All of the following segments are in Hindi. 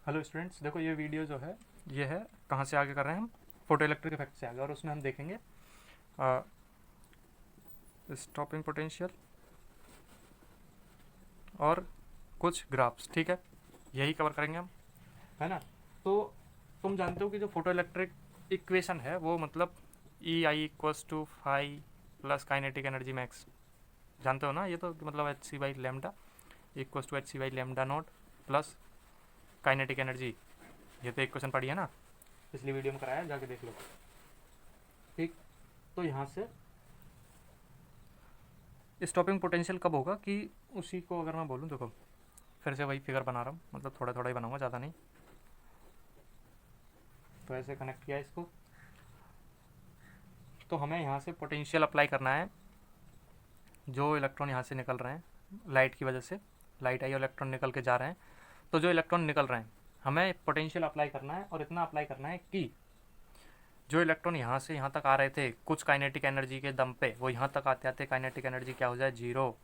हेलो स्टूडेंट्स, देखो ये वीडियो जो है ये है कहाँ से आगे कर रहे हैं हम, फोटो इलेक्ट्रिक इफेक्ट से आगे। और उसमें हम देखेंगे स्टॉपिंग पोटेंशियल और कुछ ग्राफ्स। ठीक है, यही कवर करेंगे हम, है ना। तो तुम जानते हो कि जो फोटो इलेक्ट्रिक इक्वेशन है वो मतलब E I equals to phi plus kinetic energy max, जानते हो ना। ये तो मतलब H C by lambda equals to H C by lambda not plus kinetic energy. ये तो इक्वेशन पढ़ी है ना, पिछली वीडियो में कराया, जाके देख लो। ठीक, तो यहाँ से स्टॉपिंग पोटेंशियल कब होगा कि उसी को अगर मैं बोलूँ, देखो फिर से वही फिगर बना रहा हूँ, मतलब थोड़ा थोड़ा ही बनाऊंगा, ज़्यादा नहीं। तो ऐसे कनेक्ट किया इसको, तो हमें यहाँ से पोटेंशियल अप्लाई करना है। जो इलेक्ट्रॉन यहाँ से निकल रहे हैं लाइट की वजह से, लाइट आई और इलेक्ट्रॉन निकल के जा रहे हैं, तो जो इलेक्ट्रॉन निकल रहे हैं हमें पोटेंशियल अप्लाई करना है। और इतना अप्लाई करना है कि जो इलेक्ट्रॉन यहाँ से यहाँ तक आ रहे थे कुछ काइनेटिक एनर्जी के दम पे, वो यहाँ तक आते आते काइनेटिक एनर्जी क्या हो जाए, जीरो।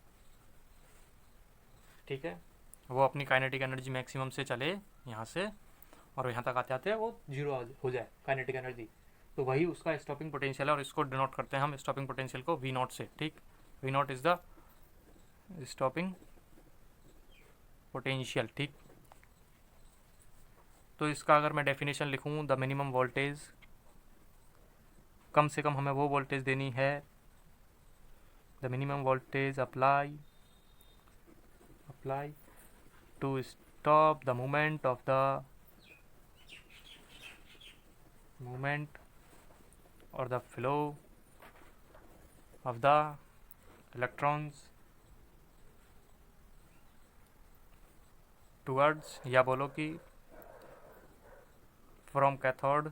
ठीक है, वो अपनी काइनेटिक एनर्जी मैक्सिमम से चले यहाँ से, और यहाँ तक आते आते वो जीरो हो जाए काइनेटिक एनर्जी। तो वही उसका स्टॉपिंग पोटेंशियल है, और इसको डिनोट करते हैं हम स्टॉपिंग पोटेंशियल को वी नॉट से। ठीक, V naught is the stopping potential. ठीक, तो इसका अगर मैं डेफिनेशन लिखूँ, द मिनिमम वोल्टेज, कम से कम हमें वो वोल्टेज देनी है, the minimum voltage apply to stop the movement or the flow of the electrons towards, या बोलो कि from cathode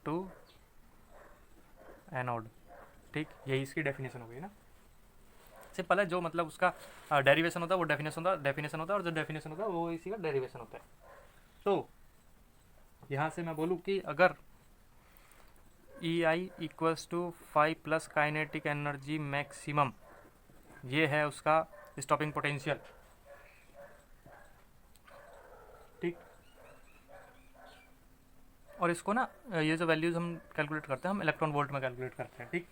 to एनोड। ठीक, यही इसकी डेफिनेशन हो गई ना। सिंपल है, जो मतलब उसका डेरिवेशन होता है वो डेफिनेशन होता है, और जो डेफिनेशन होता है वो इसी का डेरिवेशन होता है। तो यहाँ से मैं बोलूँ कि अगर E I equals to five plus kinetic energy maximum, ये है उसका स्टॉपिंग पोटेंशियल। ठीक, और इसको ना, ये जो वैल्यूज़ हम कैलकुलेट करते हैं हम इलेक्ट्रॉन वोल्ट में कैलकुलेट करते हैं। ठीक,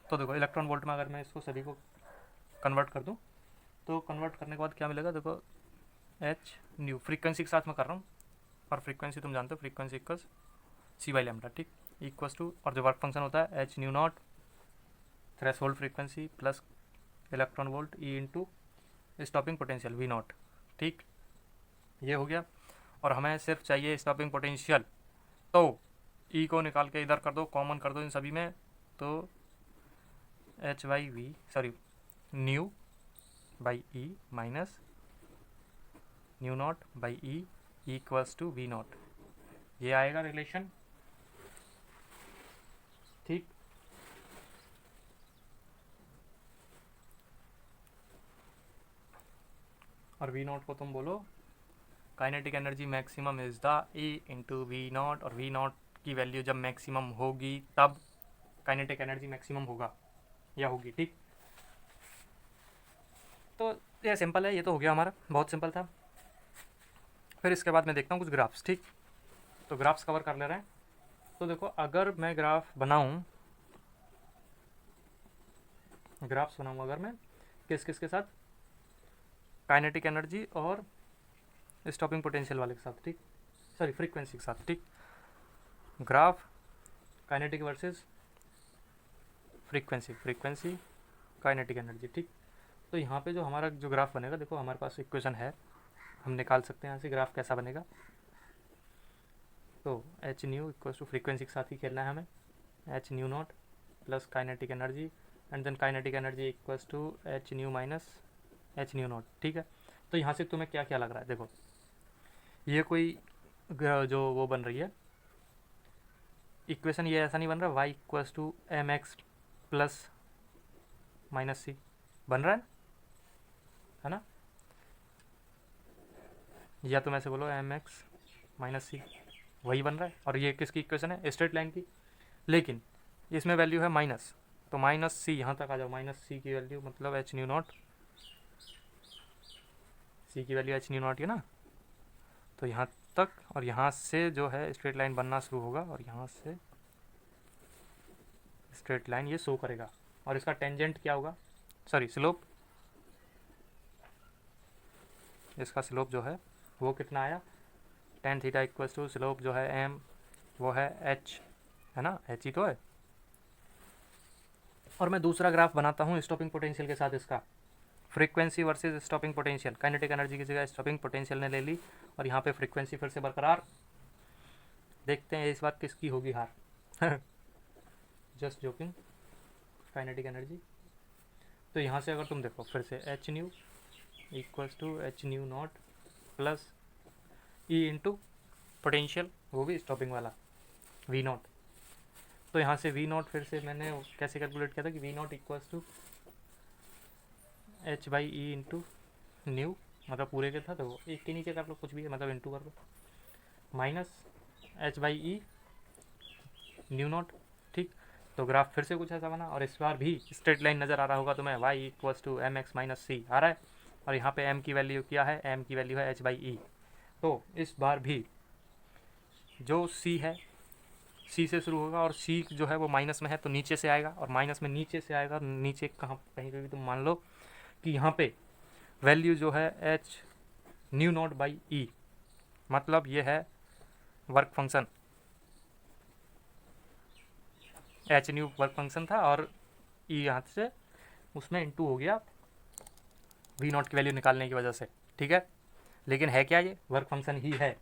तो देखो इलेक्ट्रॉन वोल्ट में अगर मैं इसको सभी को कन्वर्ट कर दूँ, तो कन्वर्ट करने के बाद क्या मिलेगा, देखो एच न्यू, फ्रीक्वेंसी के साथ में कर रहा हूँ, और फ्रीक्वेंसी तुम जानते हो, frequency equals c by lambda. ठीक, इक्वल्स टू, और जो वर्क फंक्शन होता है h nu naught threshold frequency plus electron volt e into stopping potential V naught. ठीक, ये हो गया। और हमें सिर्फ चाहिए स्टॉपिंग पोटेंशियल, तो ई को निकाल के इधर कर दो, कॉमन कर दो इन सभी में, तो h by V, sorry nu by e minus nu naught by e equals to V naught, ये आएगा रिलेशन। ठीक, और वी नॉट को तुम बोलो kinetic energy maximum is the a into V naught, और वी नॉट की वैल्यू जब मैक्सिमम होगी तब काइनेटिक एनर्जी मैक्सिमम होगा या होगी। ठीक, तो ये सिंपल है, ये तो हो गया हमारा, बहुत सिंपल था। फिर इसके बाद मैं देखता हूँ कुछ ग्राफ्स। ठीक, तो ग्राफ्स कवर कर ले रहे हैं। तो देखो अगर मैं ग्राफ्स बनाऊँ अगर मैं किस किस के साथ, काइनेटिक एनर्जी और स्टॉपिंग पोटेंशियल वाले के साथ, ठीक, सॉरी फ्रीक्वेंसी के साथ। ठीक, graph kinetic versus frequency kinetic energy. ठीक, तो यहाँ पे जो हमारा जो ग्राफ बनेगा, देखो हमारे पास इक्वेशन है, हम निकाल सकते हैं यहाँ से ग्राफ कैसा बनेगा। तो h nu equal to, frequency के साथ ही खेलना है हमें, h nu naught plus kinetic energy, and then kinetic energy equals to h nu minus h nu not. ठीक है, तो यहाँ से तुम्हें क्या क्या लग रहा है, देखो ये कोई जो वो बन रही है इक्वेशन, ये ऐसा नहीं बन रहा Y equals to M X plus minus C बन रहा है ना, या तुम ऐसे बोलो एम एक्स माइनस सी, वही बन रहा है। और ये किसकी इक्वेशन है, स्ट्रेट लाइन की, लेकिन इसमें वैल्यू है माइनस, तो माइनस सी यहाँ तक आ जाओ, माइनस सी की वैल्यू मतलब एच न्यू नॉट सी की वैल्यू एच न्यू नॉट है ना, तो यहाँ तक, और यहाँ से जो है स्ट्रेट लाइन बनना शुरू होगा और यहाँ से स्ट्रेट लाइन ये शो करेगा। और इसका टेंजेंट क्या होगा, सॉरी स्लोप, इसका स्लोप जो है वो कितना आया, tan theta equals to slope जो है m वो है h, है ना, h ही तो है। और मैं दूसरा ग्राफ बनाता हूँ स्टॉपिंग पोटेंशियल के साथ, इसका frequency versus stopping potential. Kinetic energy की जगह स्टॉपिंग पोटेंशियल ने ले ली और यहाँ पे फ्रीक्वेंसी फिर से बरकरार। देखते हैं इस बार किसकी होगी हार। Just joking, kinetic energy. तो यहाँ से अगर तुम देखो फिर से h nu equals to h nu naught plus e into potential, वो भी स्टॉपिंग वाला वी नॉट। तो यहाँ से वी नॉट फिर से मैंने कैसे कैलकुलेट किया था कि V naught equals to h by e into nu, मतलब पूरे के था तो एक के नीचे कर लो कुछ भी है, मतलब इंटू कर लो, minus H by E nu not. ठीक, तो ग्राफ फिर से कुछ ऐसा बना और इस बार भी स्ट्रेट लाइन नज़र आ रहा होगा तुम्हें, Y equals to M X minus C आ रहा है और यहाँ पे एम की वैल्यू क्या है, एम की वैल्यू है एच बाई ई। तो इस बार भी जो सी है सी से शुरू होगा और सी जो है वो माइनस में है तो नीचे से आएगा, और माइनस में नीचे से आएगा, नीचे कहाँ कहीं पे भी तुम मान लो कि यहाँ पे वैल्यू जो है एच न्यू नॉट बाई ई, मतलब ये है work function, H new work function था और ई यहाँ से उसमें इंटू हो गया वी नॉट की वैल्यू निकालने की वजह से। ठीक है, लेकिन है क्या, ये वर्क फंक्शन ही है।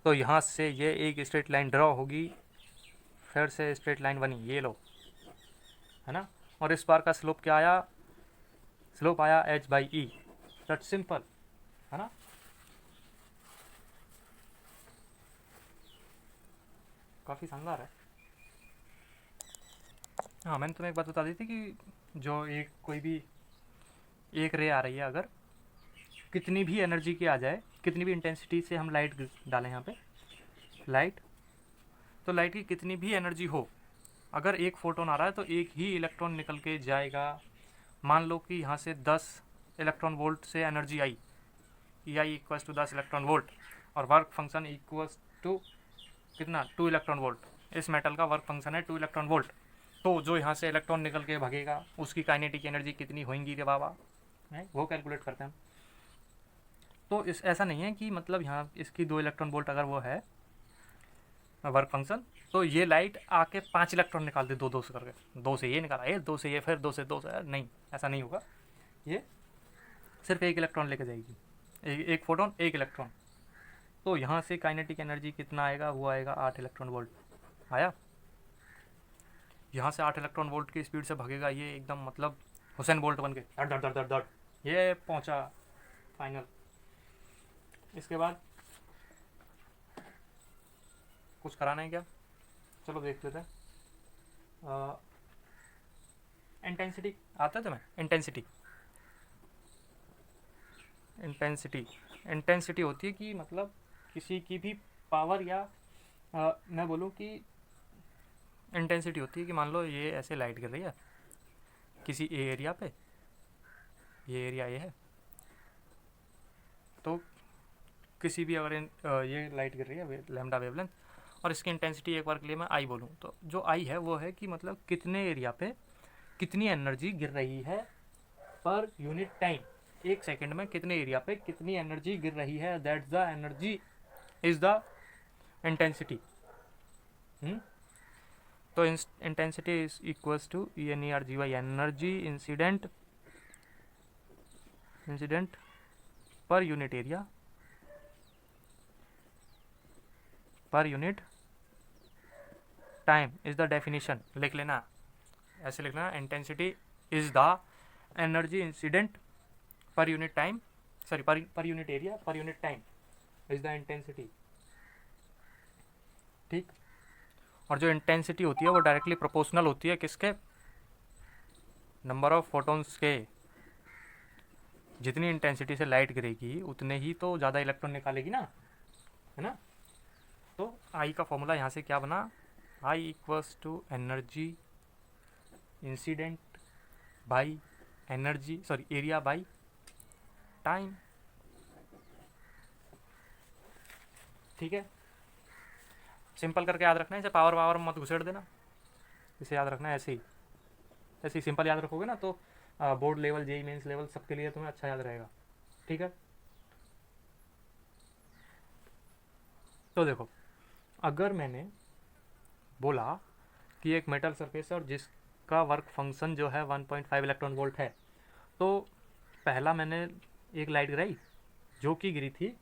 तो यहाँ से ये एक स्ट्रेट लाइन ड्रॉ होगी, फिर से स्ट्रेट लाइन बनी, ये लो, है ना। और इस बार का स्लोप क्या आया, स्लोप आया H by E, that simple, है ना। काफ़ी शानदार है। हाँ, मैंने तुम्हें एक बात बता दी थी कि जो एक कोई भी एक रे आ रही है, अगर कितनी भी एनर्जी की आ जाए, कितनी भी इंटेंसिटी से हम लाइट डालें यहाँ पे लाइट, तो लाइट की कितनी भी एनर्जी हो, अगर एक फोटोन आ रहा है तो एक ही इलेक्ट्रॉन निकल के जाएगा। मान लो कि यहाँ से 10 इलेक्ट्रॉन वोल्ट से एनर्जी आई, e I equals to 10 electron volt, और वर्क फंक्शन इक्वल्स टू कितना, 2 इलेक्ट्रॉन वोल्ट। इस मेटल का वर्क फंक्शन है 2 इलेक्ट्रॉन वोल्ट। तो जो यहाँ से इलेक्ट्रॉन निकल के भागेगा उसकी काइनेटिक एनर्जी कितनी होंगी रे बाबा, है वो कैलकुलेट करते हैं। तो इस ऐसा नहीं है कि मतलब यहाँ इसकी 2 इलेक्ट्रॉन वोल्ट अगर वो है वर्क फंक्शन, तो ये लाइट आके 5 इलेक्ट्रॉन निकाल दे, दो से करके, 2 से ये निकाला, ये 2 से ये, फिर 2 से 2 से, नहीं ऐसा नहीं होगा। ये सिर्फ एक इलेक्ट्रॉन लेके जाएगी, एक फोटोन एक इलेक्ट्रॉन। तो यहाँ से काइनेटिक एनर्जी कितना आएगा, वो आएगा 8 इलेक्ट्रॉन वोल्ट आया। यहाँ से 8 इलेक्ट्रॉन वोल्ट की स्पीड से भागेगा ये एकदम, मतलब हुसैन बोल्ट बन के धड़ धड़ धड़ धड़ धड़, ये पहुँचा फाइनल। इसके बाद कुछ कराना है क्या, चलो देख लेते हैं। इंटेंसिटी आता है तुम्हें, इंटेंसिटी होती है कि मतलब किसी की भी पावर, या मैं बोलूँ कि इंटेंसिटी होती है कि मान लो ये ऐसे लाइट गिर रही है किसी एरिया पे, ये एरिया ये है, तो किसी भी अगर ये लाइट गिर रही है लैम्डा वेवलेंथ, और इसकी इंटेंसिटी एक बार के लिए मैं आई बोलूँ, तो जो आई है वो है कि मतलब कितने एरिया पे कितनी एनर्जी गिर रही है पर यूनिट टाइम, एक सेकंड में कितने एरिया पे कितनी एनर्जी गिर रही है, that's the energy is the intensity. तो intensity is equals to E N E R G Y, energy incident per unit area per unit time is the definition. लिख लेना, ऐसे लिखना, intensity is the energy incident per unit time, sorry per unit area per unit time is the intensity. ठीक, और जो इंटेंसिटी होती है वो डायरेक्टली प्रोपोर्शनल होती है किसके, नंबर ऑफ फोटोन्स के। जितनी इंटेंसिटी से लाइट गिरेगी उतने ही तो ज़्यादा इलेक्ट्रॉन निकालेगी ना, है ना। तो आई का फॉर्मूला यहाँ से क्या बना, I equals to energy incident by energy, sorry area by time. ठीक है, सिंपल करके याद रखना है, इसे पावर वावर मत घुसेड़ देना, इसे याद रखना है ऐसे ही, ऐसे ही सिंपल याद रखोगे ना तो board level, JEE mains level सबके लिए तुम्हें अच्छा याद रहेगा। ठीक है, तो देखो अगर मैंने बोला कि एक मेटल सरफेस है और जिसका वर्क फंक्शन जो है 1.5 इलेक्ट्रॉन वोल्ट है, तो पहला मैंने एक लाइट गिराई जो कि गिरी थी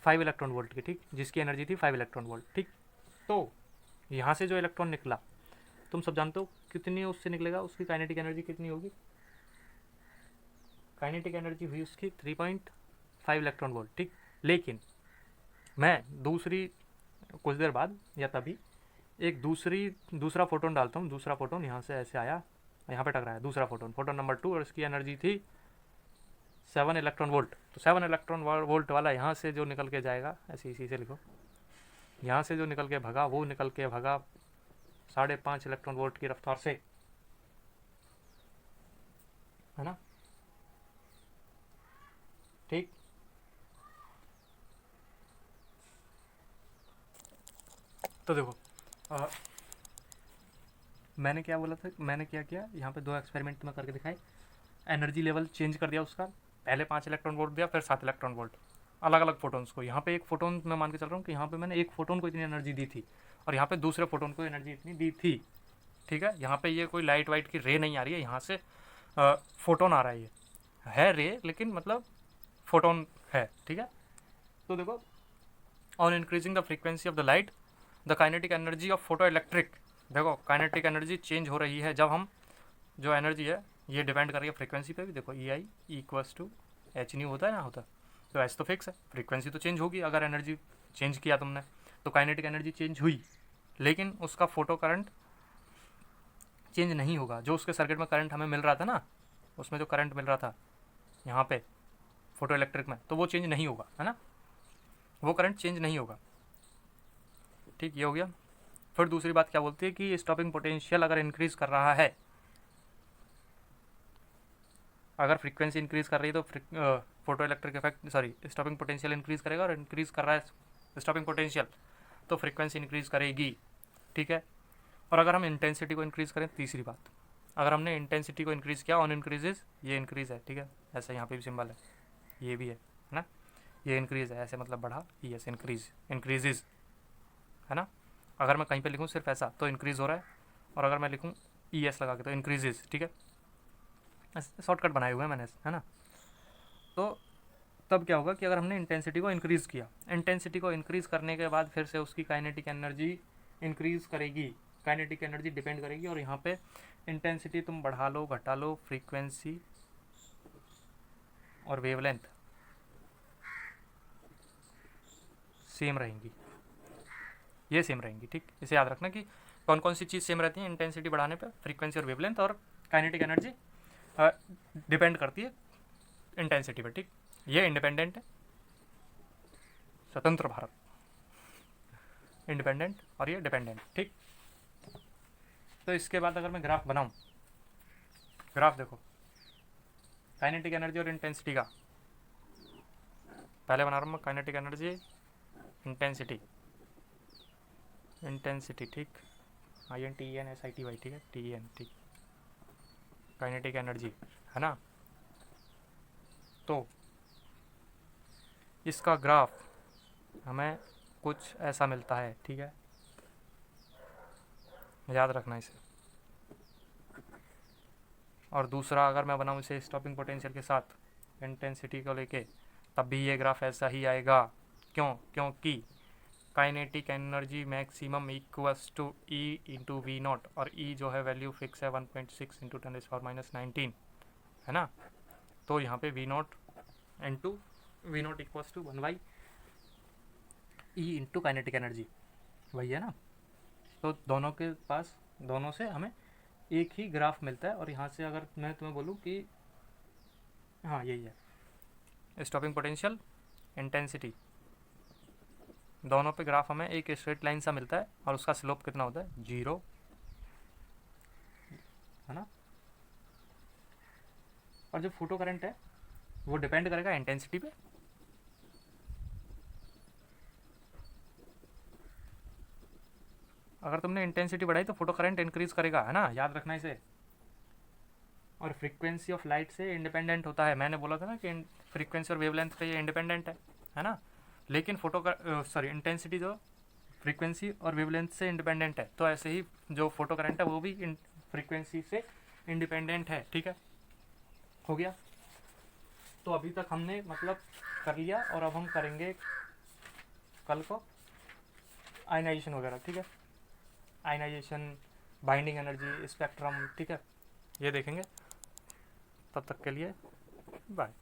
5 इलेक्ट्रॉन वोल्ट की, ठीक, जिसकी एनर्जी थी 5 इलेक्ट्रॉन वोल्ट, ठीक। तो यहाँ से जो इलेक्ट्रॉन निकला तुम सब जानते हो कितनी उससे निकलेगा, उसकी काइनेटिक एनर्जी कितनी होगी, काइनेटिक एनर्जी हुई उसकी 3.5 इलेक्ट्रॉन वोल्ट, ठीक। लेकिन मैं कुछ देर बाद या तभी एक दूसरा फोटोन डालता हूँ, दूसरा फोटोन यहाँ से ऐसे आया, यहाँ पे टकराया दूसरा फोटोन, फोटोन नंबर 2, और इसकी एनर्जी थी 7 इलेक्ट्रॉन वोल्ट। तो 7 इलेक्ट्रॉन वोल्ट वाला यहाँ से जो निकल के जाएगा, ऐसे इसी से लिखो, यहाँ से जो निकल के भगा वो निकल के भगा 5.5 इलेक्ट्रॉन वोल्ट की रफ्तार से, है ना, ठीक। तो देखो मैंने क्या बोला था, मैंने क्या किया यहाँ पे 2 एक्सपेरिमेंट में करके दिखाए, एनर्जी लेवल चेंज कर दिया उसका, पहले 5 इलेक्ट्रॉन वोल्ट दिया, फिर 7 इलेक्ट्रॉन वोल्ट, अलग अलग फोटोन्स को। यहाँ पे एक फोटोन मैं मान के चल रहा हूँ कि यहाँ पे मैंने एक फोटोन को इतनी एनर्जी दी थी और यहाँ पे दूसरे फोटोन को एनर्जी इतनी दी थी, ठीक है। यहाँ पे ये कोई लाइट वाइट की रे नहीं आ रही है, यहाँ से फोटोन आ रहा है, ये है रे लेकिन मतलब फोटोन है, ठीक है। तो देखो on increasing the frequency of the light the kinetic energy of photo electric, देखो काइनेटिक एनर्जी चेंज हो रही है जब हम, जो एनर्जी है ये डिपेंड कर रही है फ्रीक्वेंसी पे भी, देखो ई I equals to h new होता है ना, होता तो एच तो फिक्स है, फ्रीक्वेंसी तो चेंज होगी अगर एनर्जी चेंज किया तुमने, तो काइनेटिक एनर्जी चेंज हुई लेकिन उसका फोटो करंट चेंज नहीं होगा, जो उसके सर्किट में करंट हमें मिल रहा था ना, उसमें जो करंट मिल रहा था यहाँ पे फोटो इलेक्ट्रिक में, तो वो चेंज नहीं होगा, है ना, वो करंट चेंज नहीं होगा, ठीक। ये हो गया। फिर दूसरी बात क्या बोलती है कि स्टॉपिंग पोटेंशियल अगर इंक्रीज कर रहा है, अगर फ्रीक्वेंसी इंक्रीज कर रही है तो photo electric effect, sorry, stopping potential increase करेगा, और इंक्रीज कर रहा है स्टॉपिंग पोटेंशियल तो फ्रीक्वेंसी इंक्रीज करेगी, ठीक है। और अगर हम इंटेंसिटी को इंक्रीज करें, तीसरी बात, अगर हमने इंटेंसिटी को इंक्रीज किया, ऑन इंक्रीजेज, ये इंक्रीज है, ठीक है, ऐसा यहाँ पे भी सिंबल है, ये भी है ना, ये इंक्रीज है, ऐसे मतलब बढ़ा, ई एस इंक्रीजेज, है ना। अगर मैं कहीं पे लिखूँ सिर्फ ऐसा तो इंक्रीज हो रहा है, और अगर मैं लिखूँ ई एस लगा के तो इंक्रीजेज, ठीक है, शॉर्टकट बनाए हुए हैं मैंने, है ना। तो तब क्या होगा कि अगर हमने इंटेंसिटी को इंक्रीज़ किया, इंटेंसिटी को इंक्रीज़ करने के बाद फिर से उसकी काइनेटिक एनर्जी इंक्रीज़ करेगी, काइनेटिक एनर्जी डिपेंड करेगी, और यहाँ पे इंटेंसिटी तुम बढ़ा लो घटा लो, फ्रीक्वेंसी और वेवलेंथ सेम रहेंगी, ये सेम रहेंगी, ठीक। इसे याद रखना कि कौन कौन सी चीज़ सेम रहती है इंटेंसिटी बढ़ाने पे, फ्रीक्वेंसी और वेवलेंथ, और काइनेटिक एनर्जी डिपेंड करती है इंटेंसिटी पर, ठीक। ये इंडिपेंडेंट है, स्वतंत्र भारत, इंडिपेंडेंट, और ये डिपेंडेंट, ठीक। तो इसके बाद अगर मैं ग्राफ बनाऊं, ग्राफ देखो काइनेटिक एनर्जी और इंटेंसिटी का, पहले बना रहा हूँ मैं काइनेटिक एनर्जी इंटेंसिटी, इंटेंसिटी, ठीक, I N T N S I T Y, ठीक है, टी एन, ठीक, काइनेटिक एनर्जी, है ना। तो इसका ग्राफ हमें कुछ ऐसा मिलता है, ठीक है, याद रखना इसे। और दूसरा अगर मैं बनाऊँ इसे स्टॉपिंग पोटेंशियल के साथ इंटेंसिटी को लेके, तब भी ये ग्राफ ऐसा ही आएगा, क्योंकि kinetic energy maximum equals to e into V naught, और ई जो है वैल्यू फिक्स है 1.6 इंटू 10⁻⁻19, है ना। तो यहाँ पे V naught into V naught equals to 1/e into kinetic energy, वही है ना। तो दोनों के पास, दोनों से हमें एक ही ग्राफ मिलता है, और यहाँ से अगर मैं तुम्हें बोलूँ कि हाँ यही है स्टॉपिंग पोटेंशियल इंटेंसिटी, दोनों पे ग्राफ हमें एक स्ट्रेट लाइन सा मिलता है, और उसका स्लोप कितना होता है, 0, है ना। और जो फोटो करंट है वो डिपेंड करेगा इंटेंसिटी पे, अगर तुमने इंटेंसिटी बढ़ाई तो फोटो करंट इंक्रीज करेगा, है ना, याद रखना इसे। और फ्रीक्वेंसी ऑफ लाइट से इंडिपेंडेंट होता है, मैंने बोला था ना कि फ्रीक्वेंसी और वेवलेंथ पे ये इंडिपेंडेंट है ना। लेकिन फोटो का सॉरी इंटेंसिटी जो फ्रीक्वेंसी और वेवलेंथ से इंडिपेंडेंट है, तो ऐसे ही जो फोटो करंट है वो भी फ्रीक्वेंसी से इंडिपेंडेंट है। ठीक है, हो गया। तो अभी तक हमने मतलब कर लिया, और अब हम करेंगे कल को आयनाइजेशन वगैरह। ठीक है, आयनाइजेशन, बाइंडिंग एनर्जी, स्पेक्ट्रम, ठीक है, ये देखेंगे। तब तक के लिए बाय।